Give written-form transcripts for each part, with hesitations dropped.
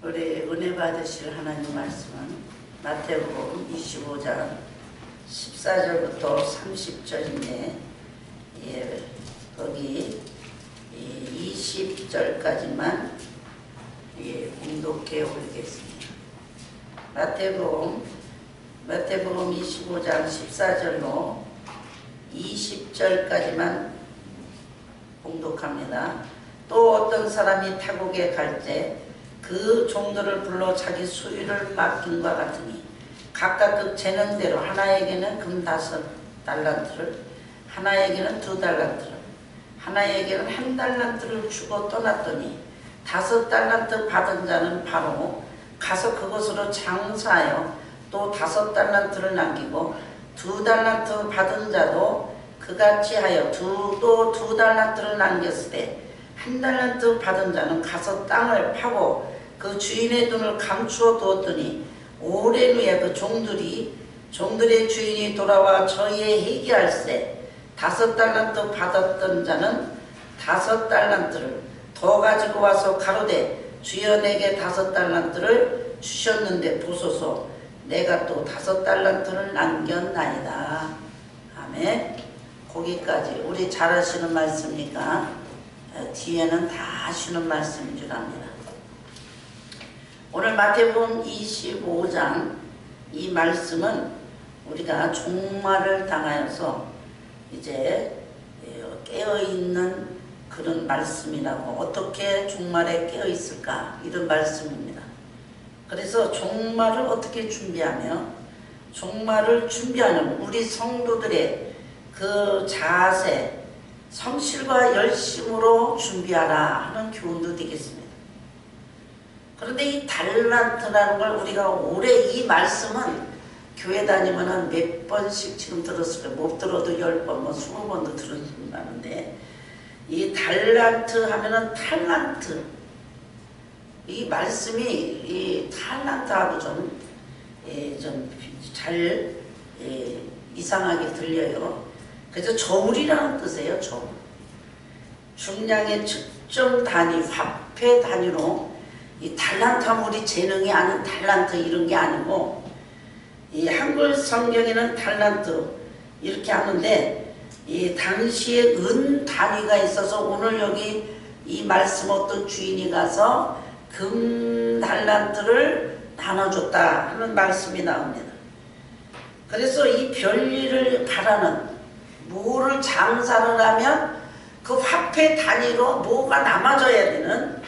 우리 은혜 받으실 하나님 말씀은 마태복음 25장 14절부터 30절인데 거기 20절까지만 공독해 올리겠습니다. 마태복음 25장 14절로 20절까지만 공독합니다. 또 어떤 사람이 타국에 갈 때 그 종들을 불러 자기 수유를 맡긴과 같으니 각각 그 재는 대로 하나에게는 금 5달란트를, 하나에게는 2달란트를, 하나에게는 1달란트를 주고 떠났더니 5달란트 받은 자는 바로 가서 그것으로 장사하여 또 5달란트를 남기고 2달란트 받은 자도 그같이 하여 또 2달란트를 남겼을 때 1달란트 받은 자는 가서 땅을 파고 그 주인의 돈을 감추어 두었더니 오랜 후에 그 종들의 주인이 돌아와 저희에 회개할세 5달란트 받았던 자는 5달란트를 더 가지고 와서 가로되 주여 내게 5달란트를 주셨는데 보소서 내가 또 5달란트를 남겼나이다. 아멘. 거기까지 우리 잘 하시는 말씀이니까 뒤에는 다 하시는 말씀인 줄 압니다. 오늘 마태복음 25장 이 말씀은 우리가 종말을 당하여서 이제 깨어있는 그런 말씀이라고, 어떻게 종말에 깨어있을까 이런 말씀입니다. 그래서 종말을 어떻게 준비하며 종말을 준비하는 우리 성도들의 그 자세, 성실과 열심으로 준비하라 하는 교훈도 되겠습니다. 그런데 이 달란트라는 걸 우리가 올해 이 말씀은 교회 다니면은 몇 번씩 지금 들었을 거예요. 못 들어도 10번, 20번도 들었는데 이 달란트 하면은 탈란트, 이 말씀이 이 탈란트하고 좀 잘 이상하게 들려요. 그래서 저울이라는 뜻이에요. 저울. 중량의 측정 단위, 화폐 단위로 이 달란트 하면 우리 재능이 아는 달란트 이런 게 아니고, 이 한글 성경에는 달란트 이렇게 하는데 이 당시에 은 단위가 있어서 오늘 여기 이 말씀 어떤 주인이 가서 금 달란트를 나눠줬다 하는 말씀이 나옵니다. 그래서 이 별일을 바라는, 뭐를 장사를 하면 그 화폐 단위로 뭐가 남아져야 되는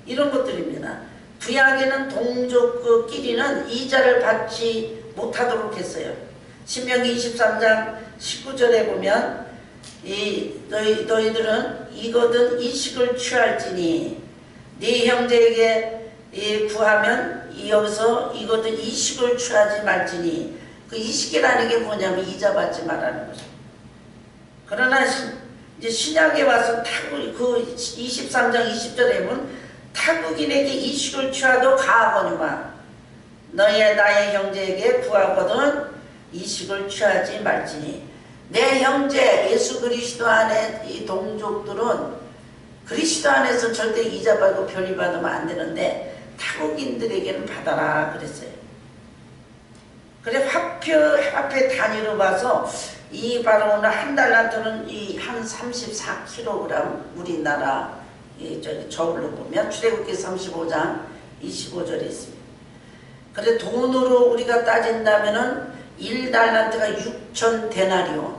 이런 것들입니다. 구약에는 동족끼리는 이자를 받지 못하도록 했어요. 신명기 23장 19절에 보면 너희들은 이거든 이식을 취할지니 네 형제에게 구하면 여기서 이거든 이식을 취하지 말지니, 그 이식이라는 게 뭐냐면 이자 받지 말라는 거죠. 그러나 이제 신약에 와서 그 23장 20절에 보면 타국인에게 이식을 취하도 가하거니와 너의 나의 형제에게 구하거든 이식을 취하지 말지니, 내 형제 예수 그리스도 안에 이 동족들은 그리스도 안에서 절대 이자 받고 편의 받으면 안 되는데 타국인들에게는 받아라 그랬어요. 그래 화폐 단위로 봐서 이 바로 오늘 1달란트는 이 한 34kg 우리나라 저울로 보면 출애굽기 35장 25절에 있습니다. 그래 돈으로 우리가 따진다면은 1달란트가 6,000데나리온.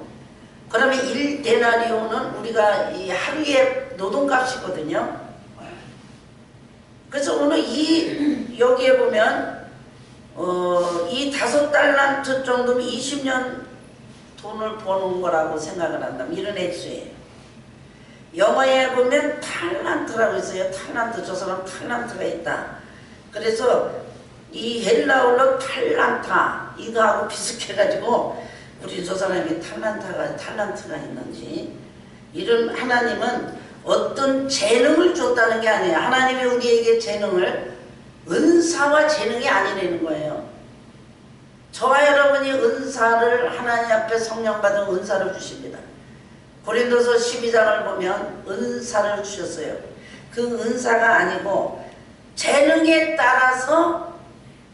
그러면 1데나리온은 우리가 이 하루의 노동값이거든요. 그래서 오늘 여기에 보면 이 5달란트 정도면 20년 돈을 버는 거라고 생각을 한다면 이런 액수예요. 영어에 보면 탈란트라고 있어요. 탈란트, 저 사람 탈란트가 있다. 그래서 이 헬라어로 탈란타 이거하고 비슷해가지고 우리 저 사람이 탈란트가 있는지, 이런 하나님은 어떤 재능을 줬다는 게 아니에요. 하나님이 우리에게 재능을, 은사와 재능이 아니라는 거예요. 저와 여러분이 은사를 하나님 앞에 성령 받은 은사를 주십니다. 고린도서 12장을 보면 은사를 주셨어요. 그 은사가 아니고 재능에 따라서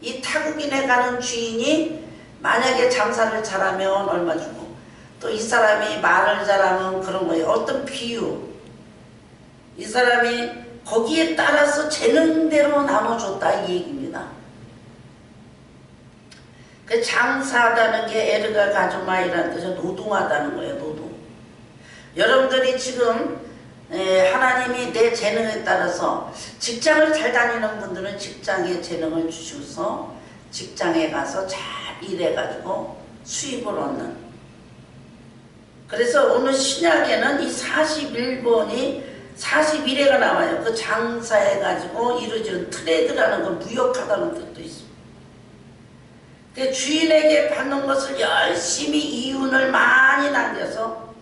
이 타국인에 가는 주인이 만약에 장사를 잘하면 얼마 주고, 또 이 사람이 말을 잘하면 그런 거예요. 어떤 비유, 이 사람이 거기에 따라서 재능대로 나눠줬다 이 얘기입니다. 그 장사하다는 게 에르가 가주마이라는 뜻은 노동하다는 거예요. 노동. 여러분들이 지금 하나님이 내 재능에 따라서 직장을 잘 다니는 분들은 직장에 재능을 주셔서 직장에 가서 잘 일해가지고 수입을 얻는. 그래서 오늘 신약에는 이 41번이 41회가 나와요. 그 장사해가지고 이루어지는 트레이드라는 건 무역하다는 뜻도 있습니다. 그 주인에게 받는 것을 열심히 이윤을 많이 남겨서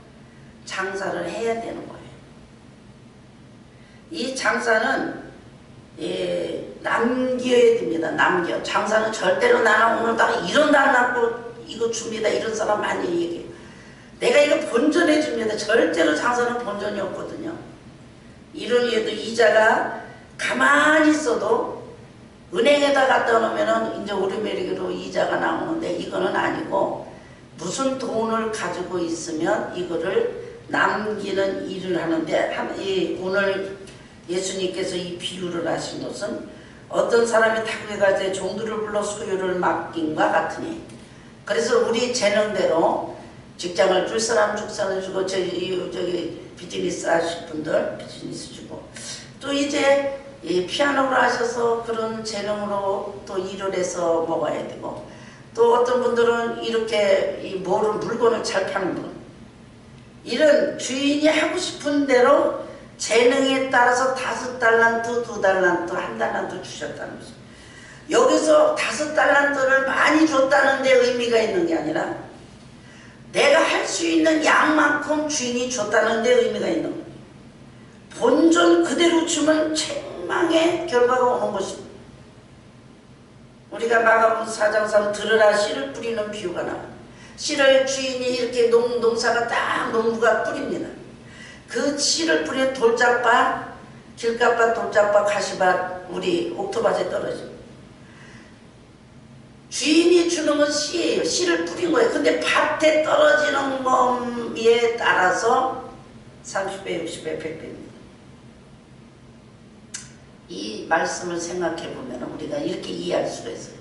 장사를 해야 되는 거예요. 이 장사는 남겨야 됩니다. 남겨. 장사는 절대로 나는 오늘 딱 이런 날 낳고 이거 줍니다. 이런 사람 많이 얘기해요. 내가 이거 본전해 줍니다. 절대로 장사는 본전이 없거든요. 이러기에도 이자가 가만히 있어도 은행에다 갖다 놓으면은 이제 오르메리로 이자가 나오는데 이거는 아니고 무슨 돈을 가지고 있으면 이거를 남기는 일을 하는데 오늘 예수님께서 이 비유를 하신 것은 어떤 사람이 타국에 갈 때 종들을 불러 소유를 맡김과 같으니, 그래서 우리 재능대로 직장을 줄 사람 죽사를 주고 저기 비즈니스 하실 분들 비즈니스 주고, 또 이제 피아노를 하셔서 그런 재능으로 또 일을 해서 먹어야 되고, 또 어떤 분들은 이렇게 물건을 잘 파는 분, 이런 주인이 하고 싶은 대로 재능에 따라서 5달란트, 2달란트, 1달란트 주셨다는 거죠. 여기서 5달란트를 많이 줬다는 데 의미가 있는 게 아니라 내가 할 수 있는 양만큼 주인이 줬다는 데 의미가 있는 거예요. 본전 그대로 주면 책망의 결과가 오는 것입니다. 우리가 마가복음 4장 3 들으라 씨를 뿌리는 비유가 나와요. 씨를 주인이 이렇게 농사가 딱 농부가 뿌립니다. 그 씨를 뿌린 돌짝밭, 길가밭, 돌짝밭, 가시밭, 우리 옥토밭에 떨어집니다. 주인이 주는 건 씨예요. 씨를 뿌린 거예요. 근데 밭에 떨어지는 거에 따라서 30배, 60배, 100배입니다. 이 말씀을 생각해 보면 우리가 이렇게 이해할 수가 있어요.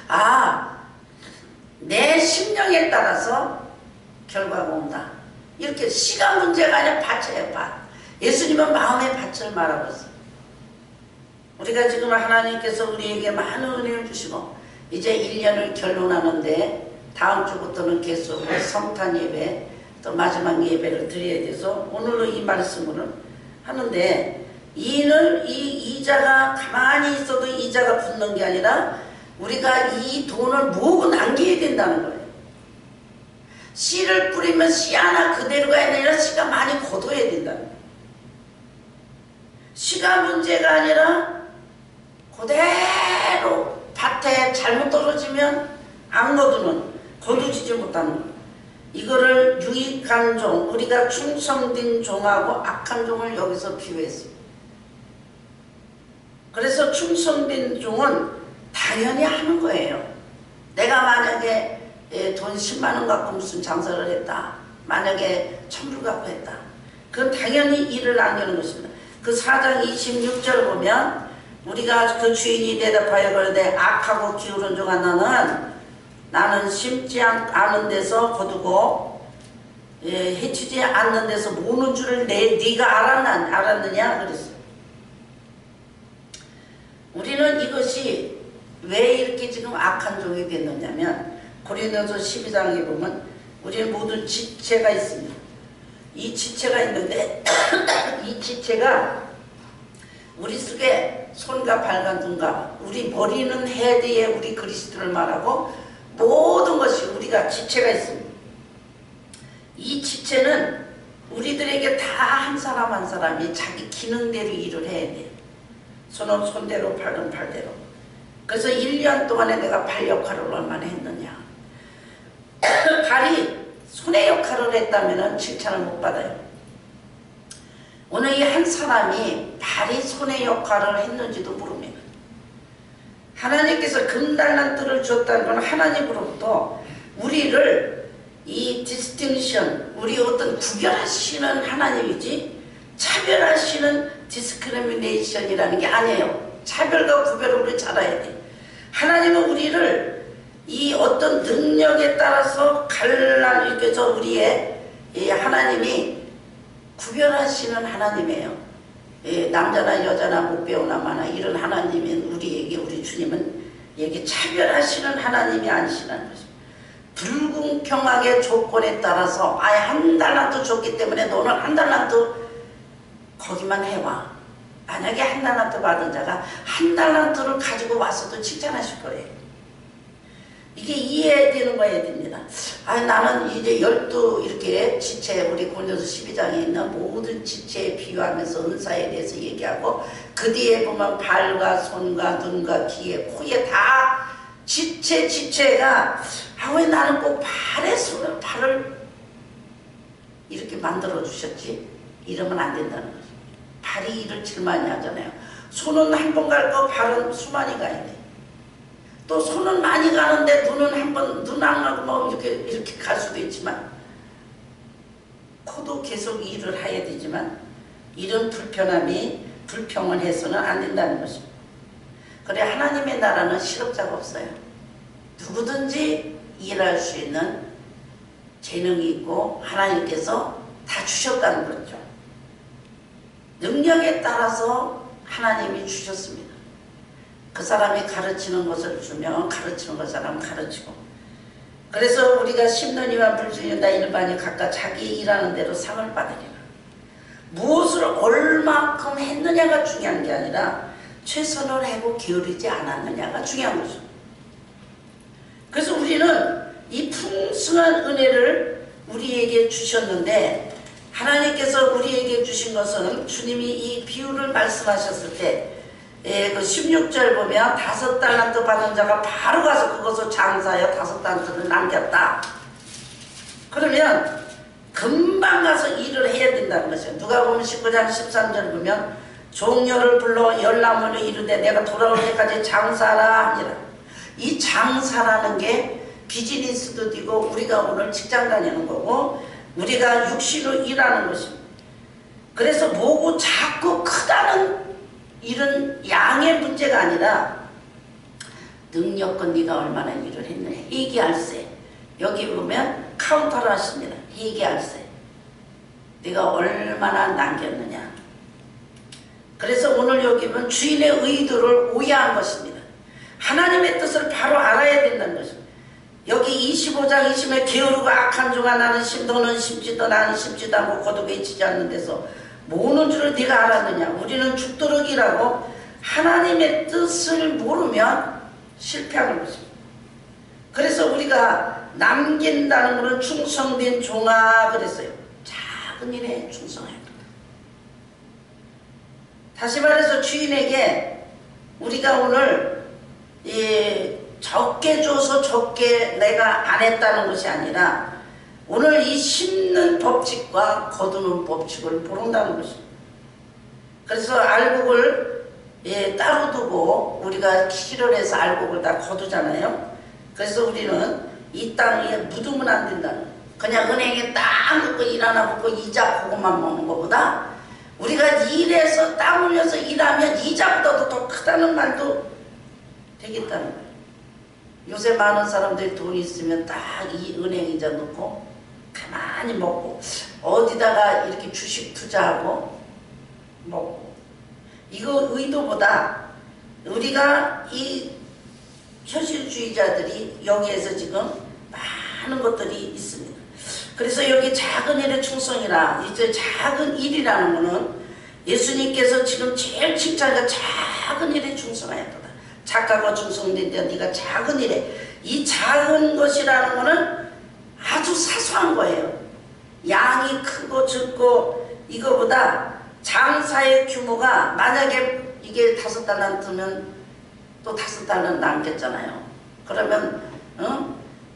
아, 내 심령에 따라서 결과가 온다. 이렇게 시간 문제가 아니라 밭이에요. 밭. 예수님은 마음의 밭을 말하고 있어요. 우리가 지금 하나님께서 우리에게 많은 은혜를 주시고 이제 1년을 결론하는데 다음 주부터는 계속 성탄 예배 또 마지막 예배를 드려야 돼서 오늘로 이 말씀을 하는데, 이는 이 이자가 가만히 있어도 이자가 붙는 게 아니라 우리가 이 돈을 모으고 남겨야 된다는 거예요. 씨를 뿌리면 씨 하나 그대로가 아니라 씨가 많이 거둬야 된다는 거예요. 씨가 문제가 아니라 그대로 밭에 잘못 떨어지면 안 거두는, 거두지지 못하는 거예요. 이거를 유익한 종, 우리가 충성된 종하고 악한 종을 여기서 비유했습니다. 그래서 충성된 종은 당연히 하는 거예요. 내가 만약에 돈 10만원 갖고 무슨 장사를 했다, 만약에 1000불 갖고 했다, 그건 당연히 일을 남기는 것입니다. 그 4장 26절 보면 우리가 그 주인이 대답하여 그러되 악하고 기울은 종아, 나는 심지 않은 데서 거두고 해치지 않는 데서 모는 줄을 네가 알았느냐 그랬어요. 우리는 이것이 왜 이렇게 지금 악한 종이 됐느냐면 고린도서 12장에 보면 우리는 모든 지체가 있습니다. 이 지체가 있는데 이 지체가 우리 속에 손과 발과 눈과 우리 머리는 헤드에 우리 그리스도를 말하고 모든 것이 우리가 지체가 있습니다. 이 지체는 우리들에게 다 한 사람 한 사람이 자기 기능대로 일을 해야 돼요. 손은 손대로 팔은 팔대로. 그래서 1년 동안에 내가 발 역할을 얼마나 했느냐. 발이 손의 역할을 했다면 칭찬을 못 받아요. 오늘 이 한 사람이 발이 손의 역할을 했는지도 모릅니다. 하나님께서 금달란트를 줬다는 건 하나님으로부터 우리를 이 디스팅션, 우리 어떤 구별하시는 하나님이지 차별하시는 디스크리미네이션이라는 게 아니에요. 차별과 구별을 우리 잘 알아야 돼. 하나님은 우리를 이 어떤 능력에 따라서 이렇게서 우리의 하나님이 구별하시는 하나님이에요. 남자나 여자나 목배우나 마나 이런 하나님은 우리에게, 우리 주님은 여기 차별하시는 하나님이 아니시라는 것입니다. 불공평하게 조건에 따라서 아예 한 달란트 줬기 때문에 너는 한 달란트 거기만 해와. 만약에 한 달란트 받은 자가 한 달란트를 가지고 왔어도 칭찬하실 거예요. 이게 이해되는 거야 됩니다. 나는 이제 12 이렇게 지체, 우리 고린도서 12장에 있는 모든 지체에 비유하면서 은사에 대해서 얘기하고 그 뒤에 보면 발과 손과 눈과 귀에 코에 다 지체가 왜 나는 꼭 발을 이렇게 만들어 주셨지? 이러면 안 된다는 거죠. 발이 일을 제일 많이 하잖아요. 손은 한 번 갈 거 발은 수많이 가야 돼. 또 손은 많이 가는데 눈은 한 번, 눈 안 가고 뭐 이렇게 갈 수도 있지만 코도 계속 일을 해야 되지만 이런 불평을 해서는 안 된다는 것입니다. 그래 하나님의 나라는 실업자가 없어요. 누구든지 일할 수 있는 재능이 있고 하나님께서 다 주셨다는 거죠. 능력에 따라서 하나님이 주셨습니다. 그 사람이 가르치는 것을 주면 가르치는 것 사람은 가르치고 그래서 우리가 심는 이와 불순이 다 일반이 각각 자기 일하는 대로 상을 받으리라. 무엇을 얼마큼 했느냐가 중요한 게 아니라 최선을 하고 게으르지 않았느냐가 중요한 거죠. 그래서 우리는 이 풍성한 은혜를 우리에게 주셨는데 하나님께서 우리에게 주신 것은 주님이 이 비유를 말씀하셨을 때 그 16절 보면 5달란트 받은 자가 바로 가서 그것을 장사하여 5달란트를 남겼다. 그러면 금방 가서 일을 해야 된다는 것이에요. 누가 보면 19장 13절 보면 종려를 불러 열나무를 이루되 내가 돌아올 때까지 장사하라 합니다. 이 장사라는 게 비즈니스도 되고 우리가 오늘 직장 다니는 거고 우리가 육신으로 일하는 것입니다. 그래서 뭐고 자꾸 크다는 이런 양의 문제가 아니라 능력껏 네가 얼마나 일을 했느냐. 회개할세. 여기 보면 카운터를 하십니다. 회개할세. 네가 얼마나 남겼느냐. 그래서 오늘 여기 보면 주인의 의도를 오해한 것입니다. 하나님의 뜻을 바로 알아야 된다는 것입니다. 여기 25장 20에 게으르고 악한 종아 나는 너는 심지도 나는 심지도 않고 거듭에 있지 않는 데서 모으는 줄을 네가 알았느냐. 우리는 죽도록 일하고 하나님의 뜻을 모르면 실패하는 것입니다. 그래서 우리가 남긴다는 것은 충성된 종아 그랬어요. 작은 일에 충성해야 합니다. 다시 말해서 주인에게 우리가 오늘 적게 줘서 적게 내가 안 했다는 것이 아니라 오늘 이 심는 법칙과 거두는 법칙을 모른다는 것입니다. 그래서 알곡을 따로 두고 우리가 키를 해서 알곡을 다 거두잖아요. 그래서 우리는 이 땅에 묻으면 안 된다는 거예요. 그냥 은행에 딱 넣고 일 하나 먹고 이자 그것만 먹는 것보다 우리가 일해서 땀 흘려서 일하면 이자보다도 더 크다는 말도 되겠다는 거예요. 요새 많은 사람들이 돈이 있으면 딱 이 은행 이자 넣고 가만히 먹고 어디다가 이렇게 주식 투자하고 먹고 이거 의도보다 우리가 이 현실주의자들이 여기에서 지금 많은 것들이 있습니다. 그래서 여기 작은 일의 충성이라 이제 작은 일이라는 거는 예수님께서 지금 제일 칭찬하니까 작은 일에 충성하였다. 작가가 충성된데 네가 작은 일에 이 작은 것이라는 거는 아주 사소한 거예요. 양이 크고 적고 이거보다 장사의 규모가 만약에 이게 5달란트면 또 5달란트 남겼잖아요. 그러면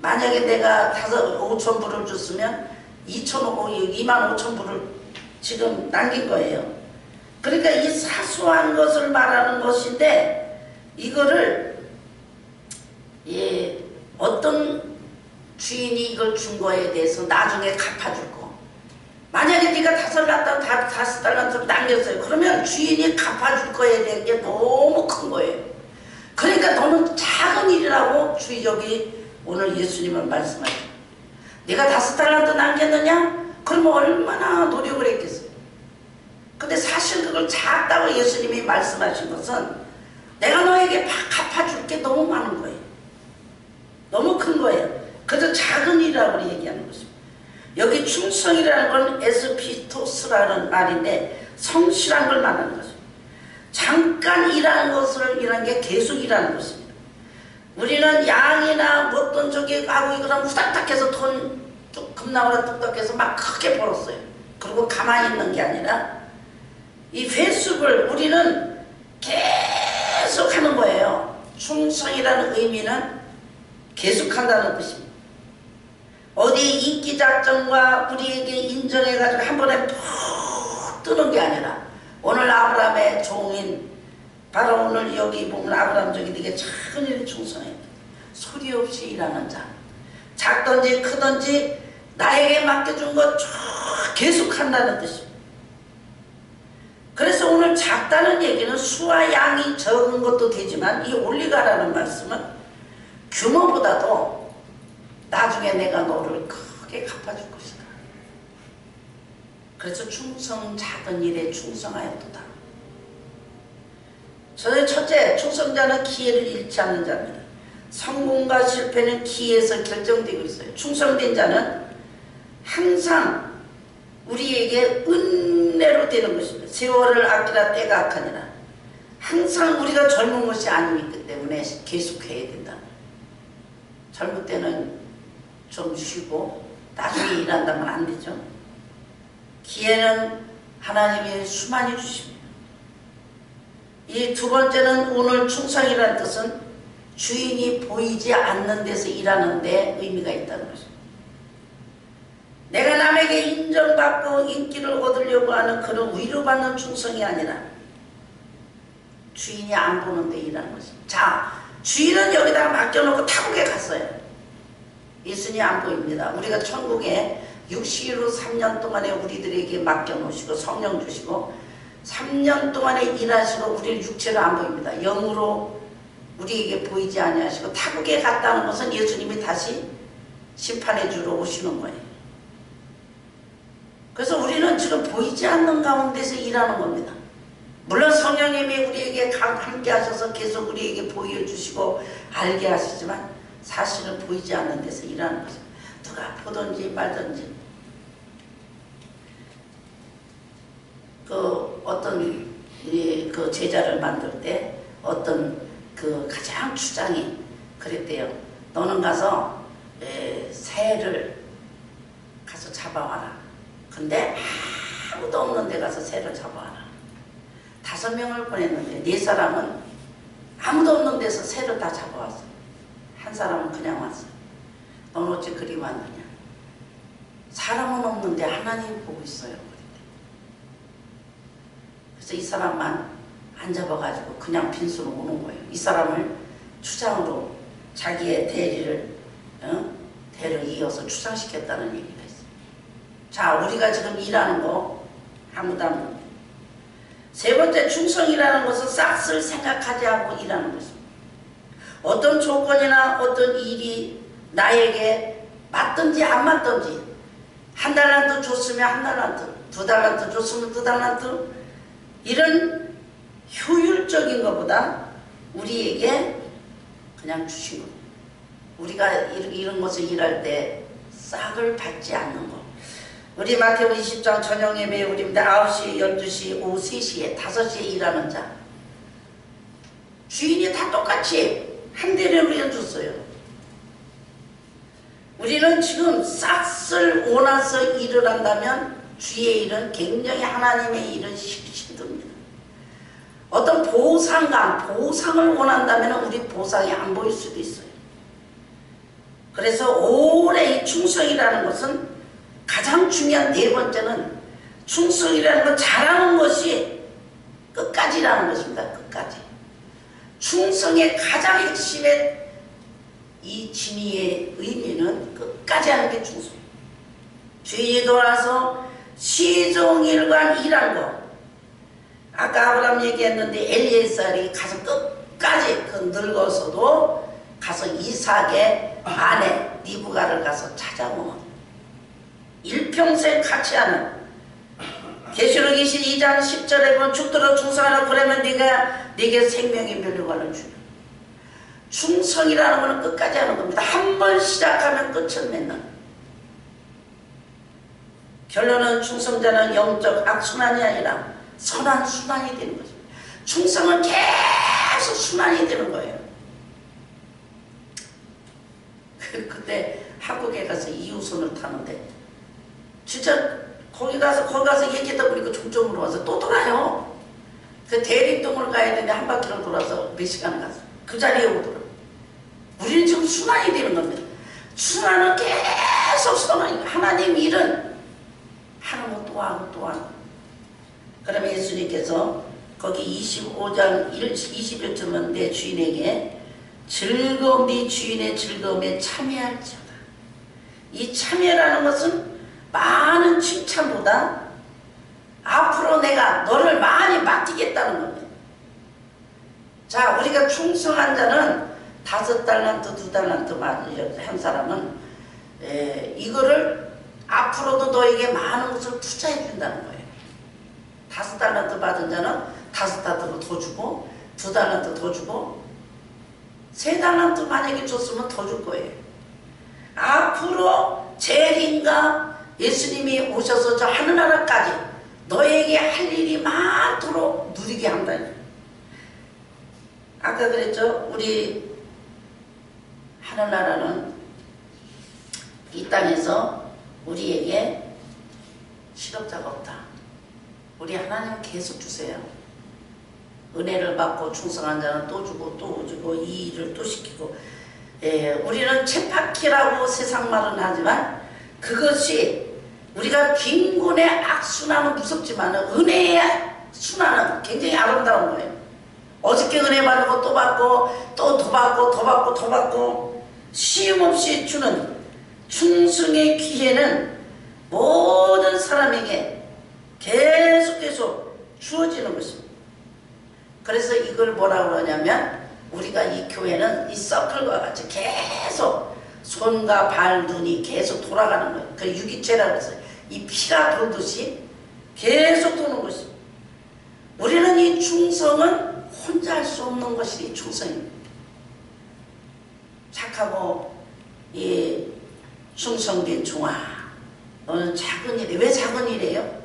만약에 내가 5,000불을 줬으면 25,000불을 지금 남긴 거예요. 그러니까 이 사소한 것을 말하는 것인데 이거를 예, 어떤 주인이 이걸 준 거에 대해서 나중에 갚아줄 거. 만약에 네가 5달란트 남겼어요. 그러면 주인이 갚아줄 거에 대한 게 너무 큰 거예요. 그러니까 너는 작은 일이라고 여기 오늘 예수님은 말씀하죠. 네가 5달란트 남겼느냐? 그러면 얼마나 노력을 했겠어요. 근데 사실 그걸 작다고 예수님이 말씀하신 것은 내가 너에게 갚아줄 게 너무 많은 거예요. 너무 큰 거예요. 그래서 작은 일이라고 얘기하는 것입니다. 여기 충성이라는 건 에스피토스라는 말인데 성실한 걸 말하는 것입니다. 잠깐 일하는 것을 일하는 게 계속 일하는 것입니다. 우리는 양이나 어떤 저기 하고 이거랑 후닥닥해서 돈 급나오라 뚝딱해서 막 크게 벌었어요. 그리고 가만히 있는 게 아니라 이 회수를 우리는 계속 하는 거예요. 충성이라는 의미는 계속한다는 뜻입니다. 어디 인기작전과 우리에게 인정해가지고 한 번에 푹 뜨는 게 아니라 오늘 아브라함의 종인 바로 오늘 여기 보면 아브라함 종이 되게 작은 일에 충성해요. 소리 없이 일하는 자. 작든지 크든지 나에게 맡겨준 것 쭉 계속한다는 뜻입니다. 그래서 오늘 작다는 얘기는 수와 양이 적은 것도 되지만 이 올리가라는 말씀은 규모보다도 나중에 내가 너를 크게 갚아줄 것이다. 그래서 충성 작은 일에 충성하였도다. 저의 첫째, 충성자는 기회를 잃지 않는 자입니다. 성공과 실패는 기회에서 결정되고 있어요. 충성된 자는 항상 우리에게 은혜로 되는 것입니다. 세월을 아끼라 때가 악하니라. 항상 우리가 젊은 것이 아니기 때문에 계속해야 된다. 젊을 때는 좀 쉬고 나중에 일한다면 안 되죠. 기회는 하나님이 수많이 주십니다. 이 두 번째는 오늘 충성이라는 뜻은 주인이 보이지 않는 데서 일하는 데 의미가 있다는 것입니다. 내가 남에게 인정받고 인기를 얻으려고 하는 그런 위로받는 충성이 아니라 주인이 안 보는 데 일하는 것입니다. 자, 주인은 여기다가 맡겨놓고 타국에 갔어요. 예수님이 안 보입니다. 우리가 천국에 육시로 3년 동안에 우리들에게 맡겨놓으시고 성령 주시고 3년 동안에 일하시고 우리를 육체로 안 보입니다. 영으로 우리에게 보이지 아니하시고 타국에 갔다는 것은 예수님이 다시 심판해 주러 오시는 거예요. 그래서 우리는 지금 보이지 않는 가운데서 일하는 겁니다. 물론 성령님이 우리에게 함께 하셔서 계속 우리에게 보여주시고 알게 하시지만 사실은 보이지 않는 데서 일하는 것입니다. 누가 보든지 말든지 어떤 그 제자를 만들 때 어떤 그 가장 추장이 그랬대요. 너는 가서 새를 가서 잡아와라. 근데 아무도 없는 데 가서 새를 잡아와라. 5명을 보냈는데 4사람은 아무도 없는 데서 새를 다 잡아왔어. 한 사람은 그냥 왔어. 넌 어째 그리 왔느냐. 사람은 없는데 하나님 보고 있어요. 그래서 이 사람만 안 잡아가지고 그냥 빈수로 오는 거예요. 이 사람을 추장으로 자기의 대를 이어서 추장시켰다는 얘기가 있어요. 자, 우리가 지금 일하는 거 아무도 안 보는. 세 번째, 충성이라는 것은 싹쓸 생각하지 않고 일하는 것입니다. 어떤 조건이나 어떤 일이 나에게 맞든지 안 맞든지 1달란트 줬으면 1달란트, 2달란트 줬으면 2달란트 이런 효율적인 것보다 우리에게 그냥 주신 것. 우리가 이런 것을 일할 때 싹을 받지 않는 것. 우리 마태복음 20장 저녁 예배에 우리입니다. 9시, 12시, 오후 3시에 5시에 일하는 자. 주인이 다 똑같이 한 대를 우리는 줬어요. 우리는 지금 싹쓸 원해서 일을 한다면 주의 일은 굉장히 하나님의 일은 힘듭니다. 어떤 보상을 원한다면 우리 보상이 안 보일 수도 있어요. 그래서 오래 이 충성이라는 것은 가장 중요한 네 번째는 충성이라는 건 잘하는 것이 끝까지라는 것입니다. 끝까지. 충성의 가장 핵심의 이 진의의 의미는 끝까지 하는 게 충성. 주인이 돌아서 시종일관 일한 거. 아까 아브라함 얘기했는데 엘리에셀이 가서 끝까지 그 늙어서도 가서 이삭의 아내 리브가를 가서 찾아오면 일평생 같이 하는. 계시록 22장 10절에 보면 죽도록 충성하라. 그러면 네게 생명이 멸류관을 주는. 충성이라는 것은 끝까지 하는 겁니다. 한 번 시작하면 끝을 맺는. 결론은 충성자는 영적 악순환이 아니라 선한 순환이 되는 거죠. 충성은 계속 순환이 되는 거예요. 그때 한국에 가서 2호선을 타는데 진짜 거기 가서 얘기하다 보니까 종점으로 와서 또 돌아요. 그 대림동을 가야 되는데 한 바퀴를 돌아서 몇 시간을 갔어. 그 자리에 오더라고. 우리는 지금 순환이 되는 겁니다. 순환은 계속 순환이. 하나님 일은 하는 거 또 하고 또 하고. 그러면 예수님께서 거기 25장 21절은 내 주인에게 즐거움이 주인의 즐거움에 참여할지어다. 이 참여라는 것은 많은 칭찬보다 앞으로 내가 너를 많이 맡기겠다는 겁니다. 자, 우리가 충성한 자는 5달란트, 2달란트 한 사람은 이거를 앞으로도 너에게 많은 것을 투자해 준다는 거예요. 5달란트 받은 자는 5달란트 더 주고 2달란트 더 주고 3달란트 만약에 줬으면 더 줄 거예요. 앞으로 재림과 예수님이 오셔서 저 하늘나라까지 너에게 할 일이 많도록 누리게 한다. 아까 그랬죠? 우리 하늘나라는 이 땅에서 우리에게 실업자가 없다. 우리 하나님은 계속 주세요. 은혜를 받고 충성한 자는 또 주고 또 주고 이 일을 또 시키고. 우리는 쳇바퀴라고 세상 말은 하지만 그것이 우리가 빈곤의 악순환은 무섭지만 은혜의 순환은 굉장히 아름다운 거예요. 어저께 은혜 받고 또 받고 또 더 받고 더 받고 더 받고 쉼없이 주는 충성의 기회는 모든 사람에게 계속 주어지는 것입니다. 그래서 이걸 뭐라고 그러냐면 우리가 이 교회는 이 서클과 같이 계속 손과 발, 눈이 계속 돌아가는 거예요. 그 유기체라고 해서 이 피가 돌듯이 계속 도는 것입니다. 우리는 이 충성은 혼자 할 수 없는 것이 이 충성입니다. 착하고 이 충성된 종아, 너는 작은 일에 왜 작은 일이에요?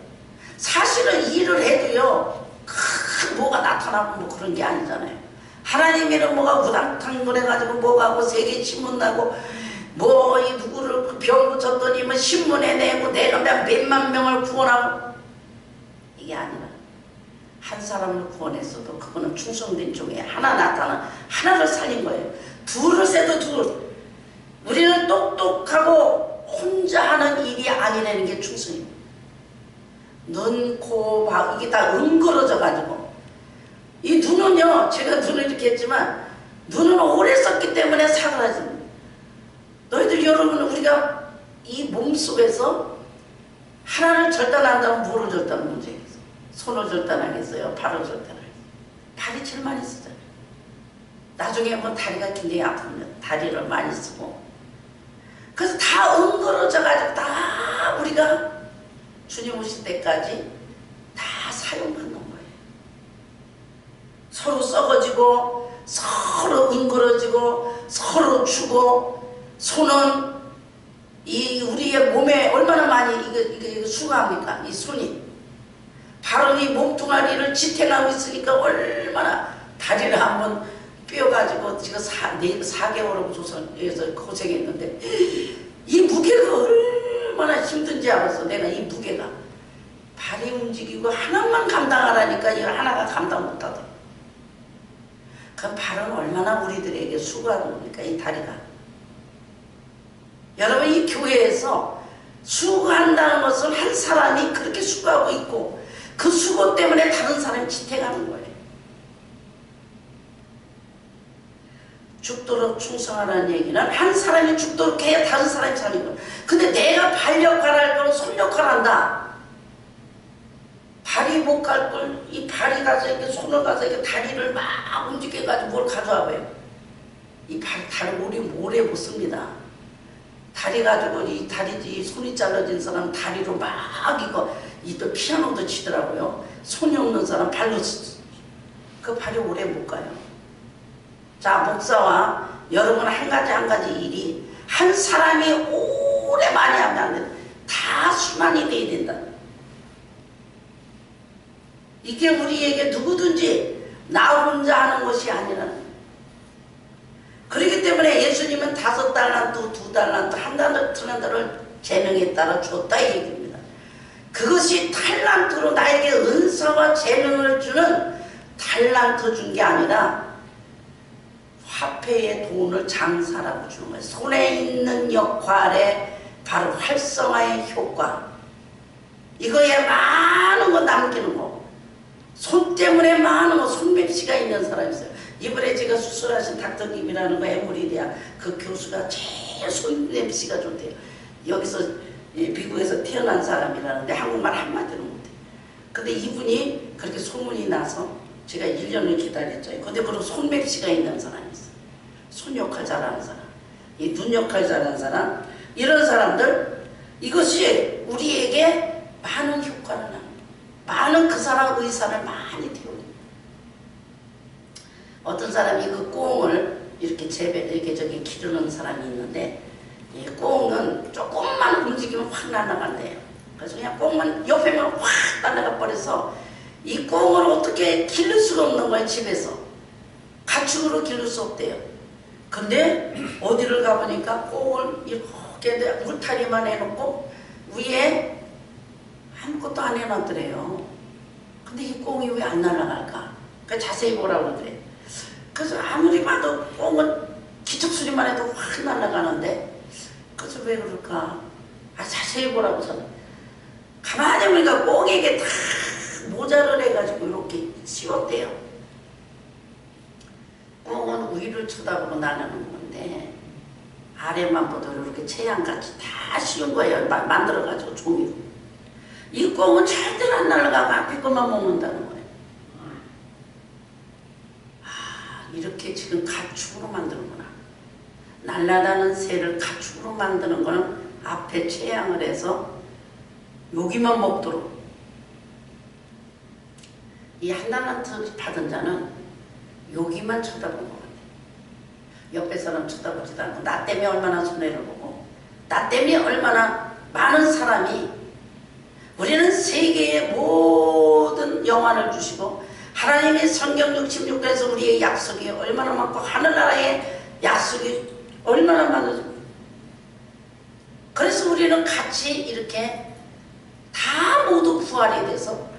사실은 일을 해도요 큰 뭐가 나타나고 뭐 그런 게 아니잖아요. 하나님 이름 뭐가 우당탕거려가지고 뭐가 뭐 세계 신문나고 뭐 이 누구를 그 병 붙였더니 뭐 신문에 내고 내가 몇만 명을 구원하고 이게 아니라 한 사람을 구원했어도 그거는 충성된 종에 하나 나타나 하나를 살린 거예요. 둘을 세도 둘. 우리는 똑똑하고 혼자 하는 일이 아니라는 게 충성입니다. 눈, 코, 바 이게 다 응거러져 가지고 이 눈은요 제가 눈을 이렇게 했지만 눈은 오래 썼기 때문에 사그라집니다. 너희들 여러분 우리가 이 몸속에서 하나를 절단한다면 뭐를 절단하는지 손을 절단하겠어요? 발을 절단하겠어요? 발이 제일 많이 쓰잖아요. 나중에 뭐 다리가 굉장히 아프면 다리를 많이 쓰고 그래서 다 엉거러져 가지고 다 우리가 주님 오실 때까지 다 사용받는 거예요. 서로 썩어지고 서로 엉거러지고 서로 주고 손은 이 우리의 몸에 얼마나 많이 이거 수고합니까? 이 손이 발은 이 몸뚱아리를 지탱하고 있으니까 얼마나 다리를 한번 삐어가지고 지금 4개월하고 조선에서 고생했는데 이 무게가 얼마나 힘든지 알았어. 내가 이 무게가 발이 움직이고 하나만 감당하라니까 이 하나가 감당 못하더라. 그 발은 얼마나 우리들에게 수고하는 겁니까? 이 다리가. 여러분 이 교회에서 수고한다는 것은 한 사람이 그렇게 수고하고 있고 그 수고 때문에 다른 사람이 지탱하는 거예요. 죽도록 충성하라는 얘기는 한 사람이 죽도록 해야 다른 사람이 사는 거야. 근데 내가 발 역할을 할 거는 손 역할을 한다. 발이 못 갈 걸 이 발이 가서 이렇게 손을 가서 이렇게 다리를 막 움직여가지고 뭘 가져와 봐요. 이 다리 우리 오래 못 씁니다. 다리 가지고 이 다리 손이 잘라진 사람 다리로 막 이거 또 피아노도 치더라고요. 손이 없는 사람 발로 그 발이 오래 못 가요. 자, 목사와 여러분 한 가지 일이 한 사람이 오래 많이 하면 안 돼. 다 순환이 돼야 된다. 이게 우리에게 누구든지 나 혼자 하는 것이 아니라 그렇기 때문에 예수님은 5달란트, 2달란트, 1달란트를 재능에 따라 줬다 이 얘기입니다. 그것이 달란트로 나에게 은사와 재능을 주는 달란트 준 게 아니라 화폐의 돈을 장사라고 주는 거예요. 손에 있는 역할에 바로 활성화의 효과. 이거에 많은 거 남기는 거. 손 때문에 많은 거. 손맵시가 있는 사람이 있어요. 이번에 제가 수술하신 닥터김이라는 거 에모리대학 그 교수가 제일 손맵시가 좋대요. 여기서 미국에서 태어난 사람이라는데 한국말 한마디로 못해요. 근데 이분이 그렇게 소문이 나서 제가 1년을 기다렸죠. 근데 그런 손맵시가 있는 사람이 있어요. 손 역할 잘하는 사람, 이 눈 역할 잘하는 사람, 이런 사람들, 이것이 우리에게 많은 효과를 합니다. 많은 그 사람 의사를 많이 태웁니다. 어떤 사람이 그 꽁을 이렇게 이렇게 기르는 사람이 있는데, 이 꽁은 조금만 움직이면 확 날아간대요. 그래서 그냥 꽁만 옆에만 확 날아가 버려서 이 꽁을 어떻게 기를 수가 없는 거예요. 집에서 가축으로 기를 수 없대요. 근데 어디를 가보니까 꽁을 이렇게 울타리만 해놓고 위에 아무것도 안 해놨더래요. 근데 이 꽁이 왜 안 날아갈까? 그 자세히 보라고 그러더래. 그래서 아무리 봐도 꽁은 기척소리만 해도 확 날아가는데 그래서 왜 그럴까? 자세히 보라고 저는 가만히 보니까 꽁에게 다 모자를 해가지고 이렇게 씌웠대요. 꽁은 위를 쳐다보고 나르는 건데 아래만 보도 이렇게 채양같이 다 씌운 거예요. 만들어가지고 종이로. 이 꽁은 절대로 안 날아가고 앞에 것만 먹는다는 거예요. 이렇게 지금 가축으로 만드는구나. 날아가는 새를 가축으로 만드는 거는 앞에 채양을 해서 여기만 먹도록. 이 1달란트 받은 자는 여기만 쳐다본 것 같아요. 옆에 사람 쳐다보지도 않고 나 때문에 얼마나 손해를 보고 나 때문에 얼마나 많은 사람이 우리는 세계의 모든 영안을 주시고 하나님의 성경 66권에서 우리의 약속이 얼마나 많고 하늘나라의 약속이 얼마나 많은지 그래서 우리는 같이 이렇게 다 모두 부활이 돼서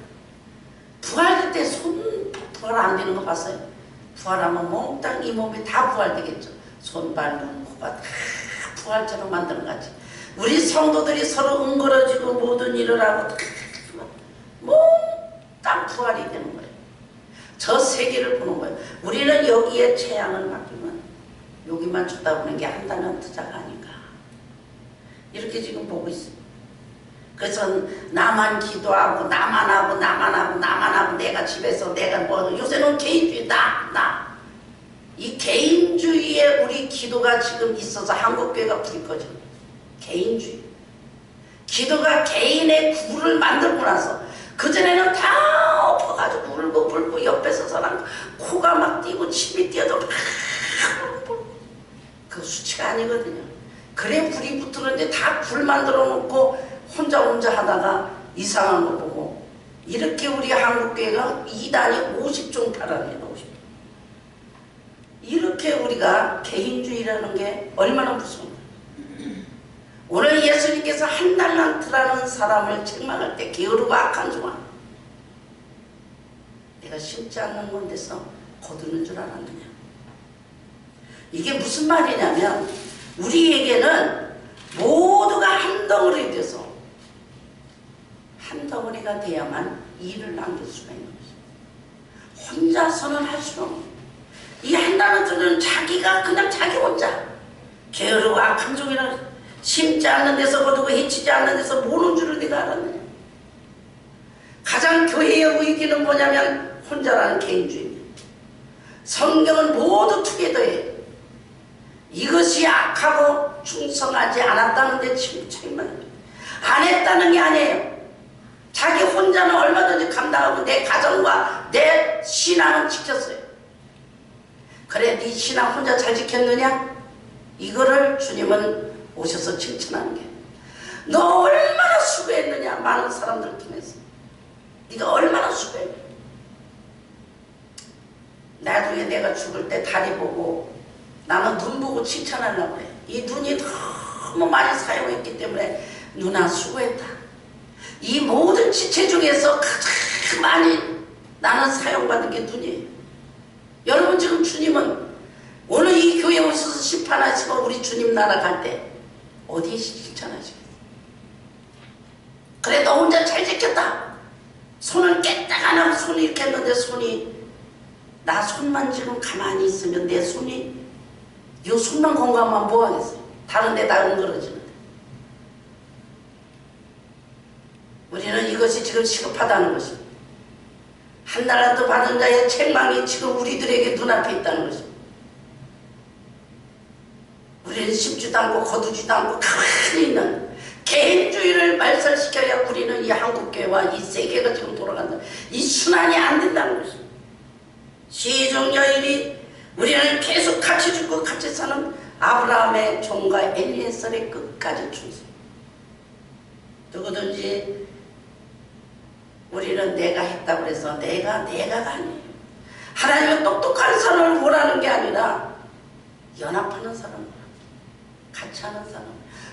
부활될 때 손 부활 안 되는 거 봤어요? 부활하면 몽땅 이 몸이 다 부활되겠죠. 손, 발, 눈, 코가 다 부활처럼 만드는 거지. 우리 성도들이 서로 응거러지고 모든 일을 하고 다 몽땅 부활이 되는 거예요. 저 세계를 보는 거예요. 우리는 여기에 채양을 맡기면 여기만 쳐다보는 게 한다는 투자가 아닌가. 이렇게 지금 보고 있어요. 그래서 나만 기도하고 나만 하고 내가 집에서 내가 뭐 요새는 개인주의 나 이 개인주의에 우리 기도가 지금 있어서 한국교회가 불이 꺼져. 개인주의. 기도가 개인의 구를 만들고 나서 그전에는 다 엎어가지고 울고 불고 옆에서 사람 코가 막 뛰고 침이 뛰어도 막 그 수치가 아니거든요. 그래 불이 붙었는데 다 불 만들어 놓고 혼자 하다가 이상한 거 보고 이렇게 우리 한국교회가 2단이 50종 팔아내요. 50종. 이렇게 우리가 개인주의라는 게 얼마나 무서운가. 오늘 예수님께서 1달란트라는 사람을 책망할 때 게으르고 악한 종아 내가 심지 않는 건데서 거두는 줄 알았느냐. 이게 무슨 말이냐면 우리에게는 모두가 한 덩어리 돼서 한 덩어리가 돼야만 일을 남길 수가 있는 것입니다. 혼자서는 할 수는 없는 이 1달란트는 자기가 그냥 게으르고 악한 종이라 심지 않는 데서 거두고 해치지 않는 데서 모는 줄을 네가 알았느냐. 가장 교회의 위기는 뭐냐면 혼자라는 개인주의입니다. 성경은 모두 투게더예요. 이것이 악하고 충성하지 않았다는데 지금 책임만 안 했다는 게 아니에요. 자기 혼자는 얼마든지 감당하고 내 가정과 내 신앙은 지켰어요. 그래 네 신앙 혼자 잘 지켰느냐? 이거를 주님은 오셔서 칭찬하는 게 너 얼마나 수고했느냐. 많은 사람들 통해서 네가 얼마나 수고했냐. 나중에 내가 죽을 때 다리 보고 나는 눈 보고 칭찬하려고 해. 이 눈이 너무 많이 사용했기 때문에 누나 수고했다. 이 모든 지체 중에서 가장 많이 나는 사용받은 게 눈이에요. 여러분 지금 주님은 오늘 이 교회에 오셔서 심판하시고 우리 주님 나라 갈 때 어디에 칭찬하시겠어요? 그래 너 혼자 잘 지켰다. 손을 깨딱 안 하고 손이 이렇게 했는데 손이 나 손만 지금 가만히 있으면 내 손이 요 손만 건강하면 뭐 하겠어요? 다른 데 다 응그러지는데. 우리는 이것이 지금 시급하다는 것입니다. 한나라도 받은 자의 책망이 지금 우리들에게 눈앞에 있다는 것입니다. 우리는 심지도 않고 거두지도 않고 가만히 있는 개인주의를 말살시켜야 우리는 이 한국교회와 이 세계가 지금 돌아간다. 이 순환이 안 된다는 것입니다. 시종 여인이 우리는 계속 같이 죽고 같이 사는 아브라함의 종과 엘리에셀의 끝까지 충성. 누구든지 우리는 내가 했다고 해서 내가 아니에요. 하나님은 똑똑한 사람을 보라는 게 아니라 연합하는 사람을 같이 하는 사람.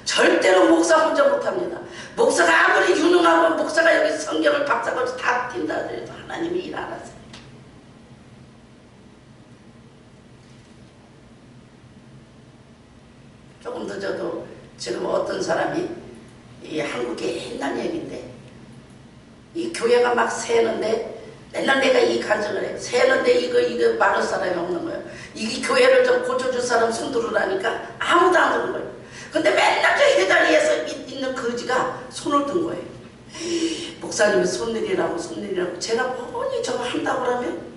절대로 목사 혼자 못합니다. 목사가 아무리 유능하고 목사가 여기 성경을 박사같이 다 뛴다 하더라도 하나님이 일 안 하세요. 조금 늦어도 지금 어떤 사람이 이 한국의 옛날 얘기인데 이 교회가 막 새는데 맨날 내가 이 간증을 해. 새는데 이거 말할 사람이 없는 거예요. 이 교회를 좀 고쳐줄 사람 손 들으라니까 아무도 안 드는 거예요. 근데 맨날 저 해자리에서 있는 거지가 손을 든 거예요. 목사님이 손 내리라고 제가 뻔히 저거 한다고 그러면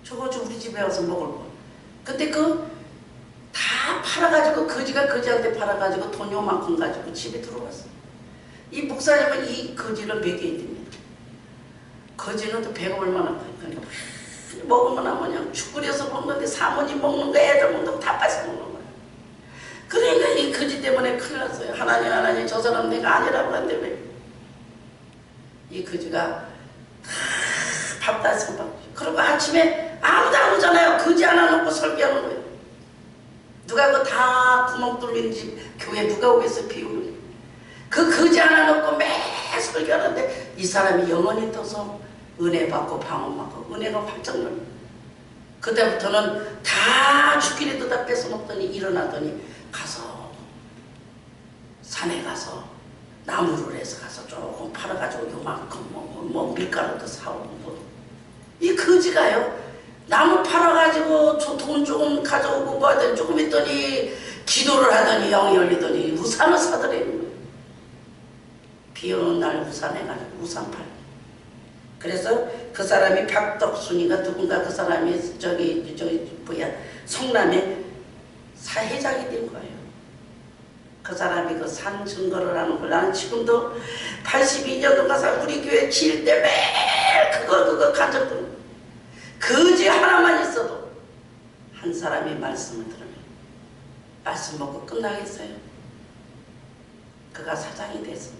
저거 좀 우리 집에 와서 먹을 거. 근데 다 팔아가지고 거지가 거지한테 팔아가지고 돈 요만큼 가지고 집에 들어왔어. 이 목사님은 이 거지를 먹여야 됩니다. 거지는 또 배가 얼마나 그러니까 먹으면 그냥 죽 끓여서 먹는데 사모님 먹는 거 애들 먹는 거 다 뺏어 먹는 거야. 그러니까 이 거지 때문에 큰일 났어요. 하나님 저 사람 내가 아니라고 하는데 왜 이 거지가 밥 다 섞어. 그리고 아침에 아무도 안 오잖아요. 거지 하나 놓고 설교하는 거예요. 누가 다 구멍 뚫린 집 교회 누가 오겠어요? 비우는 거지 하나 놓고 매 설교하는데 이 사람이 영원히 떠서 은혜 받고 방언 받고 은혜가 활짝 늘어. 그때부터는 다 죽기라도 다 뺏어먹더니 일어나더니 가서 산에 가서 나무를 해서 가서 조금 팔아가지고 요만큼 뭐 밀가루도 사오고 이 거지가요 나무 팔아가지고 돈 조금 가져오고 뭐 하더니 조금 있더니 기도를 하더니 영이 열리더니 우산을 사더래는 거예요. 비 오는 날 우산해가지고 우산 팔. 그래서 그 사람이 박덕순이가 누군가 그 사람이 저기 성남에 사회장이 된 거예요. 그 사람이 그 산 증거를 하는 걸 나는 지금도 82년도 가서 우리 교회 지을 때 매일 그거 간접들 거지 하나만 있어도 한 사람이 말씀을 들으면 말씀 먹고 끝나겠어요? 그가 사장이 돼서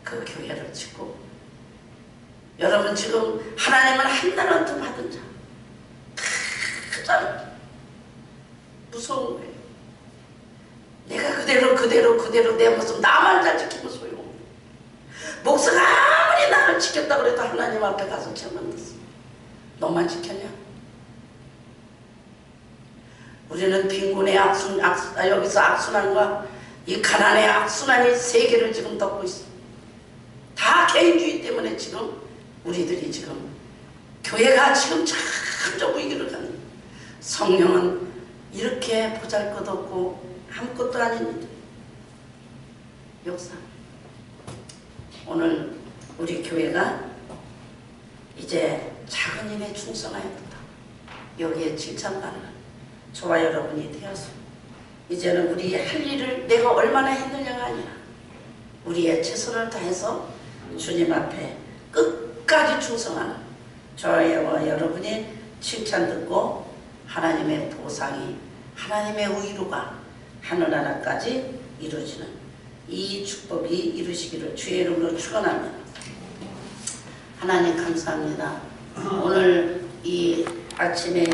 그 교회를 짓고 여러분 지금 하나님은 한나라도 받은 자 가장 무서운 거예요. 내가 그대로 내 모습 나만 잘 지키면 소용없는 목사가 아무리 나를 지켰다고 해도 하나님 앞에 가서 죄 만났어. 너만 지켰냐? 우리는 빈곤의 여기서 악순환과 이 가난의 악순환이 세계를 지금 덮고 있어. 다 개인주의 때문에 지금 우리들이 지금 교회가 지금 점점 위기를 갖는. 성령은 이렇게 보잘것없고 아무것도 아닌 일들. 역사. 오늘 우리 교회가 이제 작은 일에 충성해야 된다. 여기에 칭찬받는 저와 여러분이 되어서 이제는 우리 할 일을 내가 얼마나 했느냐가 아니라 우리의 최선을 다해서 주님 앞에 끝까지 충성하는 저와 여러분이 칭찬 듣고 하나님의 보상이 하나님의 의로가 하늘나라까지 이루어지는 이 축복이 이루시기를 주의 이름으로 축원합니다. 하나님 감사합니다. 오늘 이 아침에